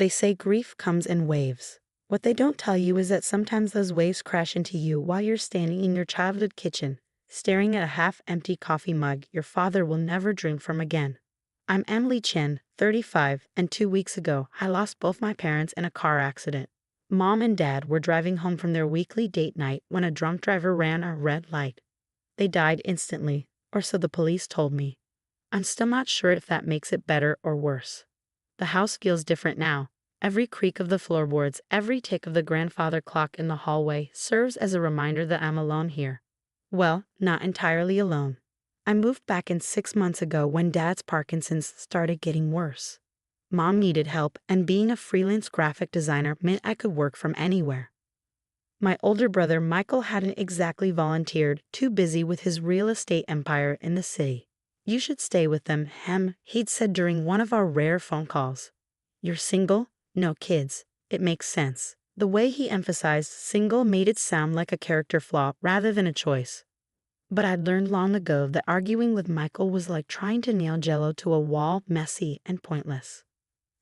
They say grief comes in waves. What they don't tell you is that sometimes those waves crash into you while you're standing in your childhood kitchen, staring at a half-empty coffee mug your father will never drink from again. I'm Emily Chen, 35, and 2 weeks ago, I lost both my parents in a car accident. Mom and Dad were driving home from their weekly date night when a drunk driver ran a red light. They died instantly, or so the police told me. I'm still not sure if that makes it better or worse. The house feels different now. Every creak of the floorboards, every tick of the grandfather clock in the hallway serves as a reminder that I'm alone here. Well, not entirely alone. I moved back in 6 months ago when Dad's Parkinson's started getting worse. Mom needed help, and being a freelance graphic designer meant I could work from anywhere. My older brother Michael hadn't exactly volunteered, too busy with his real estate empire in the city. "You should stay with them, he'd said during one of our rare phone calls. "You're single? No kids. It makes sense." The way he emphasized single made it sound like a character flaw rather than a choice. But I'd learned long ago that arguing with Michael was like trying to nail jello to a wall, messy and pointless.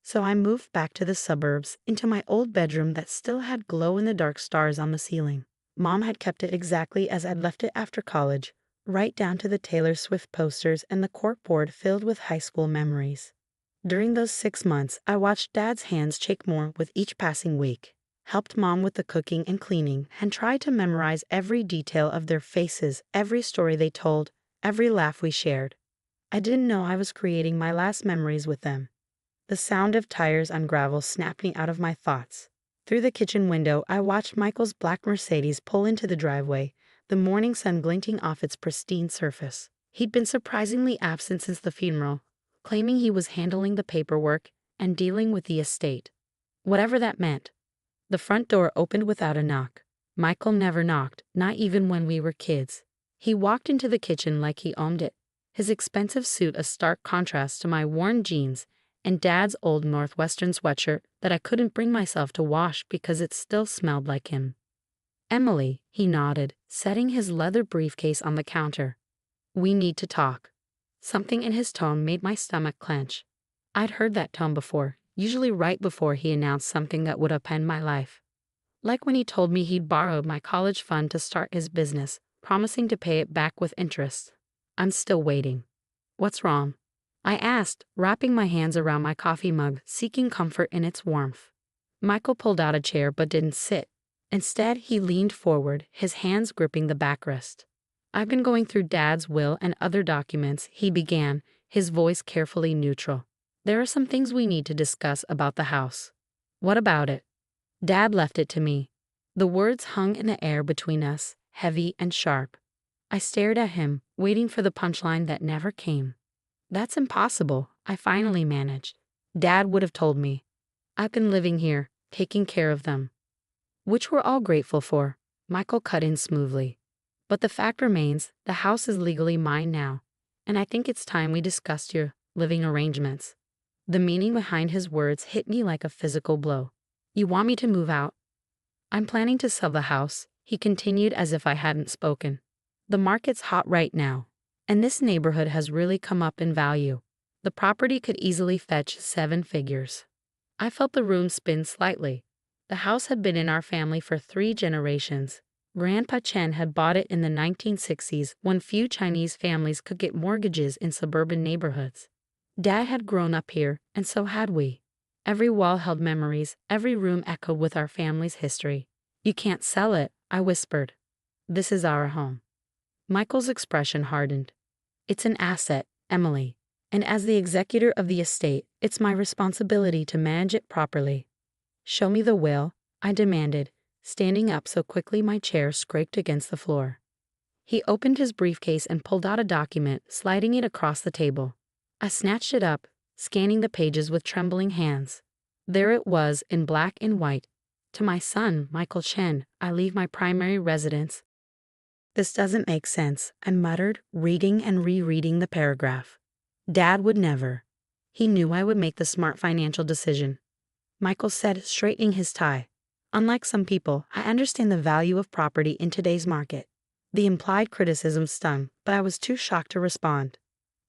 So I moved back to the suburbs, into my old bedroom that still had glow-in-the-dark stars on the ceiling. Mom had kept it exactly as I'd left it after college, right down to the Taylor Swift posters and the corkboard filled with high school memories. During those 6 months, I watched Dad's hands shake more with each passing week, helped Mom with the cooking and cleaning, and tried to memorize every detail of their faces, every story they told, every laugh we shared. I didn't know I was creating my last memories with them. The sound of tires on gravel snapped me out of my thoughts. Through the kitchen window, I watched Michael's black Mercedes pull into the driveway, the morning sun glinting off its pristine surface. He'd been surprisingly absent since the funeral, claiming he was handling the paperwork and dealing with the estate. Whatever that meant. The front door opened without a knock. Michael never knocked, not even when we were kids. He walked into the kitchen like he owned it, his expensive suit a stark contrast to my worn jeans and Dad's old Northwestern sweatshirt that I couldn't bring myself to wash because it still smelled like him. "Emily," he nodded, setting his leather briefcase on the counter. "We need to talk." Something in his tone made my stomach clench. I'd heard that tone before, usually right before he announced something that would upend my life. Like when he told me he'd borrowed my college fund to start his business, promising to pay it back with interest. I'm still waiting. "What's wrong?" I asked, wrapping my hands around my coffee mug, seeking comfort in its warmth. Michael pulled out a chair but didn't sit. Instead, he leaned forward, his hands gripping the backrest. "I've been going through Dad's will and other documents," he began, his voice carefully neutral. "There are some things we need to discuss about the house." "What about it?" "Dad left it to me." The words hung in the air between us, heavy and sharp. I stared at him, waiting for the punchline that never came. "That's impossible," I finally managed. "Dad would have told me. I've been living here, taking care of them." "Which we're all grateful for," Michael cut in smoothly. "But the fact remains, the house is legally mine now, and I think it's time we discussed your living arrangements." The meaning behind his words hit me like a physical blow. "You want me to move out?" "I'm planning to sell the house," he continued as if I hadn't spoken. "The market's hot right now, and this neighborhood has really come up in value. The property could easily fetch 7 figures." I felt the room spin slightly. The house had been in our family for 3 generations. Grandpa Chen had bought it in the 1960s when few Chinese families could get mortgages in suburban neighborhoods. Dad had grown up here, and so had we. Every wall held memories, every room echoed with our family's history. "You can't sell it," I whispered. "This is our home." Michael's expression hardened. "It's an asset, Emily, and as the executor of the estate, it's my responsibility to manage it properly." "Show me the will," I demanded, standing up so quickly my chair scraped against the floor. He opened his briefcase and pulled out a document, sliding it across the table. I snatched it up, scanning the pages with trembling hands. There it was, in black and white. "To my son, Michael Chen, I leave my primary residence." "This doesn't make sense," I muttered, reading and rereading the paragraph. Dad would never. He knew I would make the smart financial decision. Michael said, straightening his tie. "Unlike some people, I understand the value of property in today's market." The implied criticism stung, but I was too shocked to respond.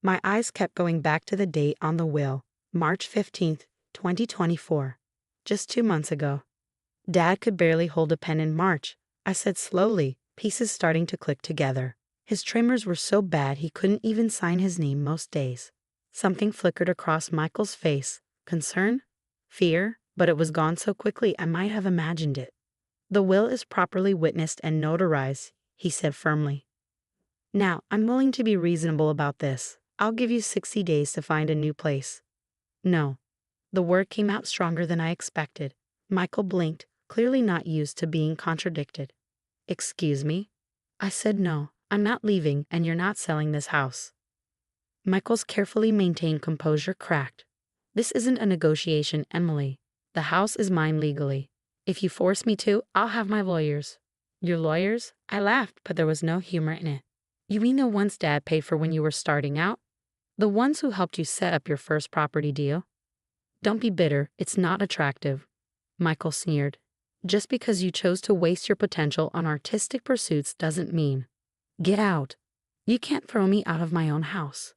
My eyes kept going back to the date on the will, March 15th, 2024. Just 2 months ago. Dad could barely hold a pen in March, I said slowly, pieces starting to click together. His tremors were so bad he couldn't even sign his name most days. Something flickered across Michael's face. Concern? Fear? But it was gone so quickly I might have imagined it. The will is properly witnessed and notarized, he said firmly. Now, I'm willing to be reasonable about this. I'll give you 60 days to find a new place. No. The word came out stronger than I expected. Michael blinked, clearly not used to being contradicted. Excuse me? I said no, I'm not leaving and you're not selling this house. Michael's carefully maintained composure cracked. This isn't a negotiation, Emily. The house is mine legally. If you force me to, I'll have my lawyers. Your lawyers? I laughed, but there was no humor in it. You mean the ones Dad paid for when you were starting out? The ones who helped you set up your first property deal? Don't be bitter, it's not attractive. Michael sneered. Just because you chose to waste your potential on artistic pursuits doesn't mean. Get out. You can't throw me out of my own house.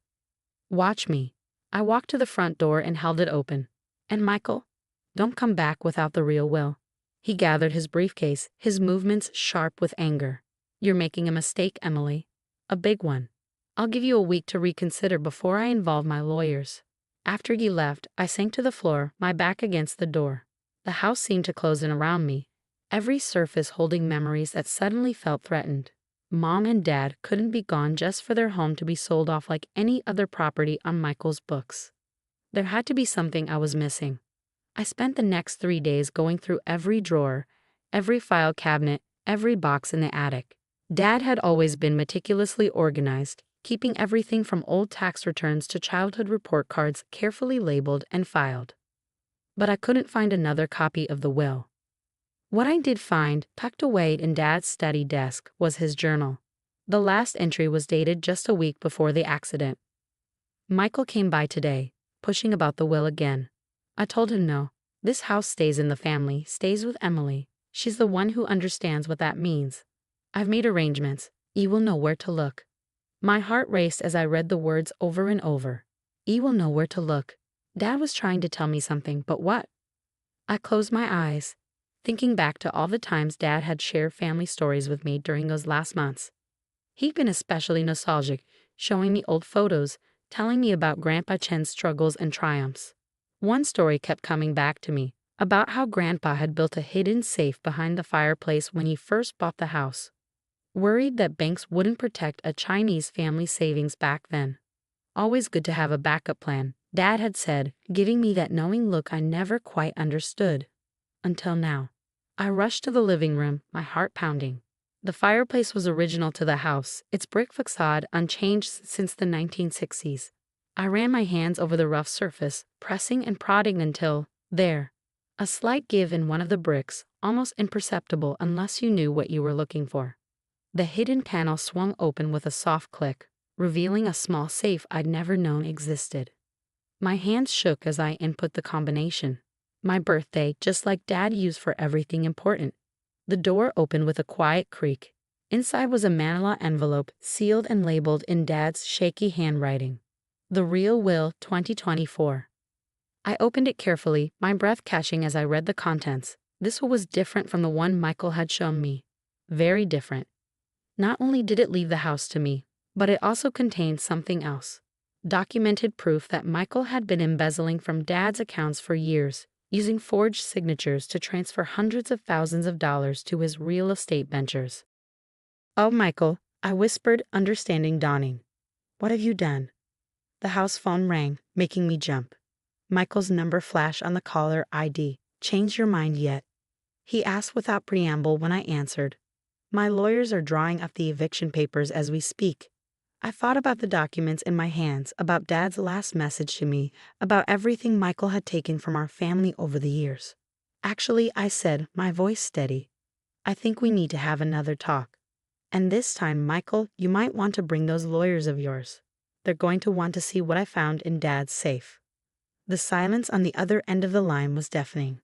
Watch me. I walked to the front door and held it open. And Michael, don't come back without the real will. He gathered his briefcase, his movements sharp with anger. You're making a mistake, Emily. A big one. I'll give you a week to reconsider before I involve my lawyers. After he left, I sank to the floor, my back against the door. The house seemed to close in around me, every surface holding memories that suddenly felt threatened. Mom and Dad couldn't be gone just for their home to be sold off like any other property on Michael's books. There had to be something I was missing. I spent the next 3 days going through every drawer, every file cabinet, every box in the attic. Dad had always been meticulously organized, keeping everything from old tax returns to childhood report cards carefully labeled and filed. But I couldn't find another copy of the will. What I did find, tucked away in Dad's study desk, was his journal. The last entry was dated just a week before the accident. Michael came by today, pushing about the will again. I told him no. This house stays in the family, stays with Emily. She's the one who understands what that means. I've made arrangements. E will know where to look. My heart raced as I read the words over and over. E will know where to look. Dad was trying to tell me something, but what? I closed my eyes, thinking back to all the times Dad had shared family stories with me during those last months. He'd been especially nostalgic, showing me old photos, telling me about Grandpa Chen's struggles and triumphs. One story kept coming back to me, about how Grandpa had built a hidden safe behind the fireplace when he first bought the house. Worried that banks wouldn't protect a Chinese family savings back then. Always good to have a backup plan, Dad had said, giving me that knowing look I never quite understood. Until now. I rushed to the living room, my heart pounding. The fireplace was original to the house, its brick facade unchanged since the 1960s. I ran my hands over the rough surface, pressing and prodding until, there. A slight give in one of the bricks, almost imperceptible unless you knew what you were looking for. The hidden panel swung open with a soft click, revealing a small safe I'd never known existed. My hands shook as I input the combination. My birthday, just like Dad used for everything important. The door opened with a quiet creak. Inside was a manila envelope, sealed and labeled in Dad's shaky handwriting. The Real Will 2024. I opened it carefully, my breath catching as I read the contents. This was different from the one Michael had shown me. Very different. Not only did it leave the house to me, but it also contained something else. Documented proof that Michael had been embezzling from Dad's accounts for years, using forged signatures to transfer hundreds of thousands of dollars to his real estate ventures. Oh, Michael, I whispered, understanding dawning. What have you done? The house phone rang, making me jump. Michael's number flashed on the caller ID. Changed your mind yet? He asked without preamble when I answered. My lawyers are drawing up the eviction papers as we speak. I thought about the documents in my hands, about Dad's last message to me, about everything Michael had taken from our family over the years. Actually, I said, my voice steady. I think we need to have another talk. And this time, Michael, you might want to bring those lawyers of yours. They're going to want to see what I found in Dad's safe. The silence on the other end of the line was deafening.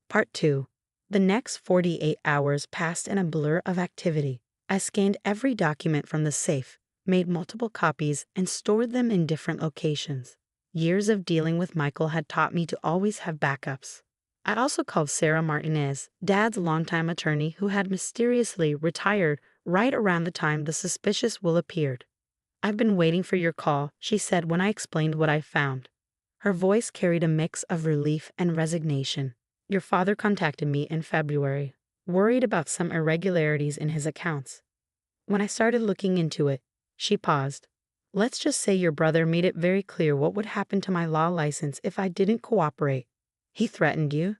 Part 2. The next 48 hours passed in a blur of activity. I scanned every document from the safe, made multiple copies, and stored them in different locations. Years of dealing with Michael had taught me to always have backups. I also called Sarah Martinez, Dad's longtime attorney who had mysteriously retired right around the time the suspicious will appeared. "I've been waiting for your call," she said when I explained what I found. Her voice carried a mix of relief and resignation. "Your father contacted me in February, worried about some irregularities in his accounts. When I started looking into it," she paused. "Let's just say your brother made it very clear what would happen to my law license if I didn't cooperate." "He threatened you?"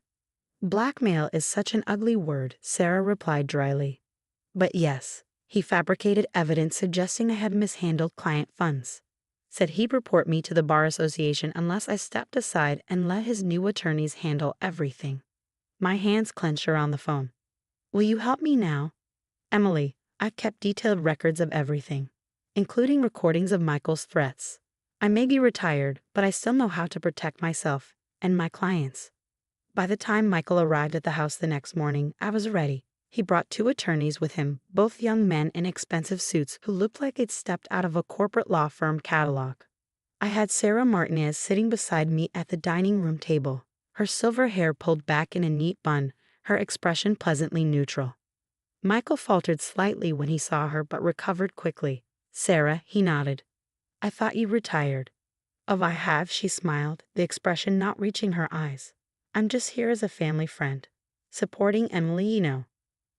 "Blackmail is such an ugly word," Sarah replied dryly. "But yes, he fabricated evidence suggesting I had mishandled client funds. Said he'd report me to the Bar Association unless I stepped aside and let his new attorneys handle everything." My hands clenched around the phone. "Will you help me now?" "Emily, I've kept detailed records of everything, including recordings of Michael's threats. I may be retired, but I still know how to protect myself and my clients." By the time Michael arrived at the house the next morning, I was ready. He brought 2 attorneys with him, both young men in expensive suits who looked like they'd stepped out of a corporate law firm catalog. I had Sarah Martinez sitting beside me at the dining room table, her silver hair pulled back in a neat bun, her expression pleasantly neutral. Michael faltered slightly when he saw her but recovered quickly. "Sarah," he nodded. "I thought you retired." "Oh, I have," she smiled, the expression not reaching her eyes. "I'm just here as a family friend. Supporting Emily, you know."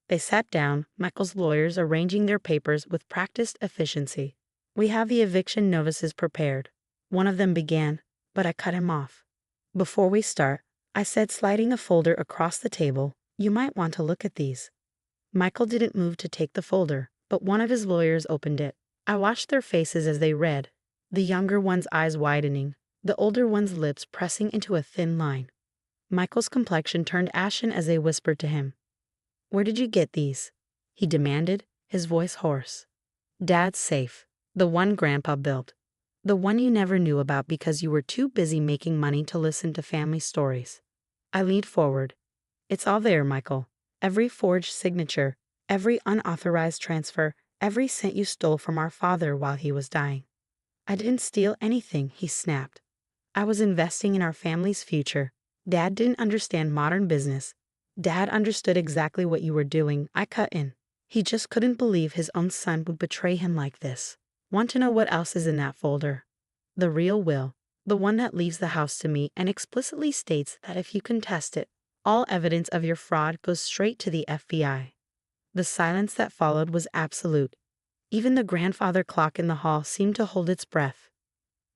They sat down, Michael's lawyers arranging their papers with practiced efficiency. "We have the eviction notices prepared," one of them began, but I cut him off. "Before we start," I said, sliding a folder across the table, "you might want to look at these." Michael didn't move to take the folder, but one of his lawyers opened it. I watched their faces as they read, the younger one's eyes widening, the older one's lips pressing into a thin line. Michael's complexion turned ashen as they whispered to him. "Where did you get these?" he demanded, his voice hoarse. "Dad's safe. The one Grandpa built. The one you never knew about because you were too busy making money to listen to family stories." I leaned forward. "It's all there, Michael. Every forged signature, every unauthorized transfer, every cent you stole from our father while he was dying." "I didn't steal anything," he snapped. "I was investing in our family's future. Dad didn't understand modern business. Dad understood exactly what you were doing." I cut in. He just couldn't believe his own son would betray him like this. "Want to know what else is in that folder?" "The real will. The one that leaves the house to me and explicitly states that if you contest it, all evidence of your fraud goes straight to the FBI." The silence that followed was absolute. Even the grandfather clock in the hall seemed to hold its breath.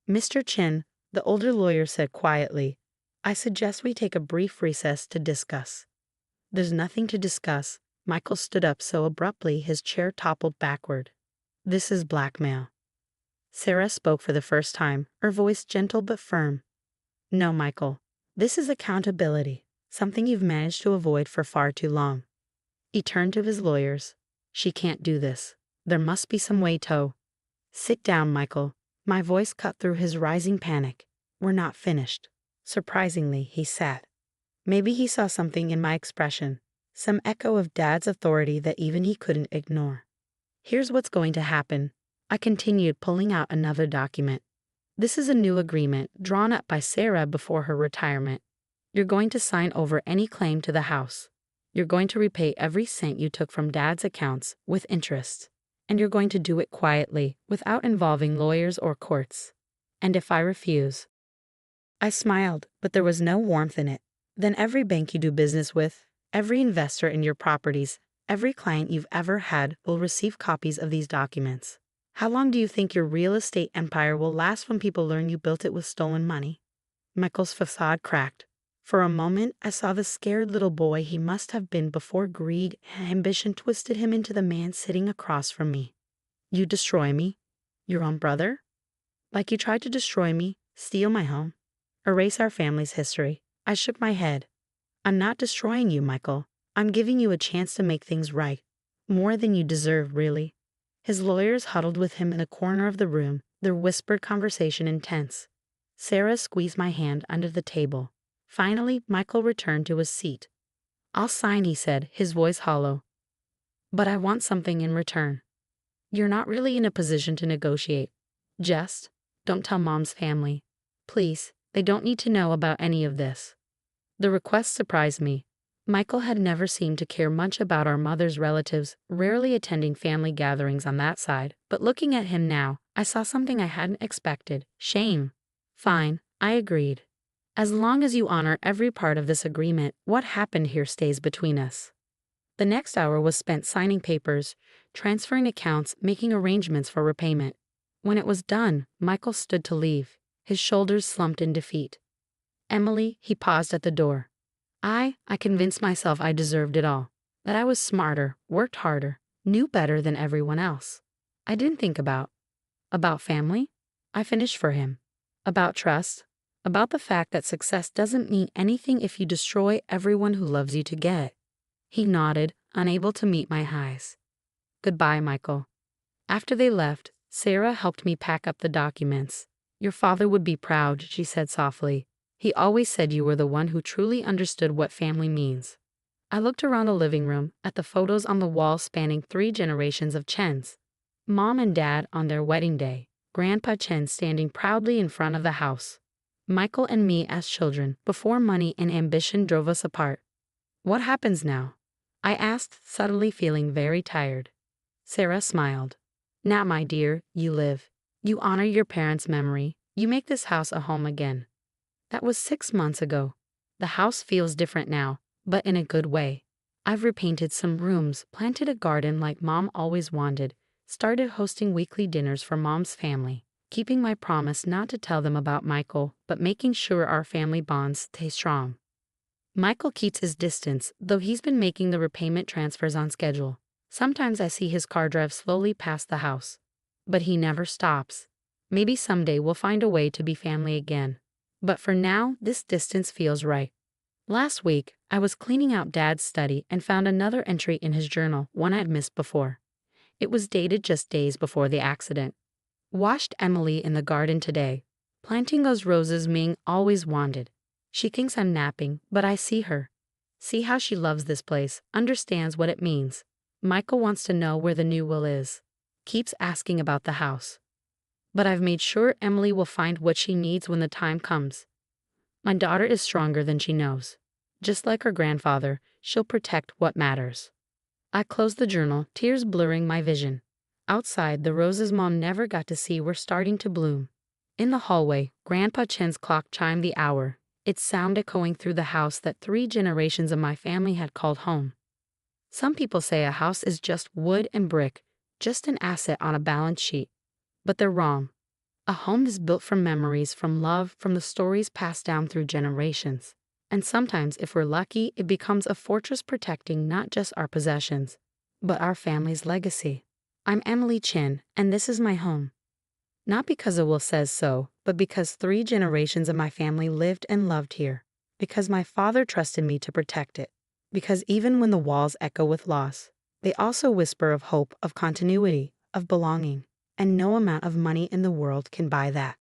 "Mr. Chin," the older lawyer said quietly, "I suggest we take a brief recess to discuss." "There's nothing to discuss." Michael stood up so abruptly his chair toppled backward. "This is blackmail." Sarah spoke for the first time, her voice gentle but firm. "No, Michael. This is accountability, something you've managed to avoid for far too long." He turned to his lawyers. "She can't do this. There must be some way to—" "Sit down, Michael." My voice cut through his rising panic. "We're not finished." Surprisingly, he sat. Maybe he saw something in my expression, some echo of Dad's authority that even he couldn't ignore. "Here's what's going to happen." I continued, pulling out another document. "This is a new agreement drawn up by Sarah before her retirement. You're going to sign over any claim to the house. You're going to repay every cent you took from Dad's accounts with interest. And you're going to do it quietly, without involving lawyers or courts. And if I refuse—" I smiled, but there was no warmth in it. "Then every bank you do business with, every investor in your properties, every client you've ever had will receive copies of these documents. How long do you think your real estate empire will last when people learn you built it with stolen money?" Michael's facade cracked. For a moment, I saw the scared little boy he must have been before greed and ambition twisted him into the man sitting across from me. "You destroy me? Your own brother? Like you tried to destroy me, steal my home, erase our family's history." I shook my head. "I'm not destroying you, Michael. I'm giving you a chance to make things right. More than you deserve, really." His lawyers huddled with him in a corner of the room, their whispered conversation intense. Sarah squeezed my hand under the table. Finally, Michael returned to his seat. "I'll sign," he said, his voice hollow. "But I want something in return." "You're not really in a position to negotiate. Just don't tell Mom's family. Please, they don't need to know about any of this." The request surprised me. Michael had never seemed to care much about our mother's relatives, rarely attending family gatherings on that side, but looking at him now, I saw something I hadn't expected: shame. Fine, I agreed. As long as you honor every part of this agreement, what happened here stays between us. The next hour was spent signing papers, transferring accounts, making arrangements for repayment. When it was done, Michael stood to leave, his shoulders slumped in defeat. Emily, he paused at the door. I convinced myself I deserved it all, that I was smarter, worked harder, knew better than everyone else. I didn't think about family. I finished for him. About trust. About the fact that success doesn't mean anything if you destroy everyone who loves you to get it. He nodded, unable to meet my eyes. Goodbye, Michael. After they left, Sarah helped me pack up the documents. Your father would be proud, she said softly. He always said you were the one who truly understood what family means. I looked around the living room, at the photos on the wall spanning 3 generations of Chens. Mom and Dad on their wedding day, Grandpa Chen standing proudly in front of the house. Michael and me as children, before money and ambition drove us apart. What happens now? I asked, suddenly feeling very tired. Sarah smiled. Now, my dear, you live. You honor your parents' memory. You make this house a home again. That was 6 months ago. The house feels different now, but in a good way. I've repainted some rooms, planted a garden like Mom always wanted, started hosting weekly dinners for Mom's family, keeping my promise not to tell them about Michael, but making sure our family bonds stay strong. Michael keeps his distance, though he's been making the repayment transfers on schedule. Sometimes I see his car drive slowly past the house. But he never stops. Maybe someday we'll find a way to be family again. But for now, this distance feels right. Last week, I was cleaning out Dad's study and found another entry in his journal, one I'd missed before. It was dated just days before the accident. Washed Emily in the garden today, planting those roses Ming always wanted. She thinks I'm napping, but I see her. See how she loves this place, understands what it means. Michael wants to know where the new will is. Keeps asking about the house. But I've made sure Emily will find what she needs when the time comes. My daughter is stronger than she knows. Just like her grandfather, she'll protect what matters. I closed the journal, tears blurring my vision. Outside, the roses Mom never got to see were starting to bloom. In the hallway, Grandpa Chen's clock chimed the hour, its sound echoing through the house that 3 generations of my family had called home. Some people say a house is just wood and brick, just an asset on a balance sheet. But they're wrong. A home is built from memories, from love, from the stories passed down through generations. And sometimes, if we're lucky, it becomes a fortress protecting not just our possessions, but our family's legacy. I'm Emily Chen, and this is my home. Not because the will says so, but because 3 generations of my family lived and loved here. Because my father trusted me to protect it. Because even when the walls echo with loss, they also whisper of hope, of continuity, of belonging. And no amount of money in the world can buy that.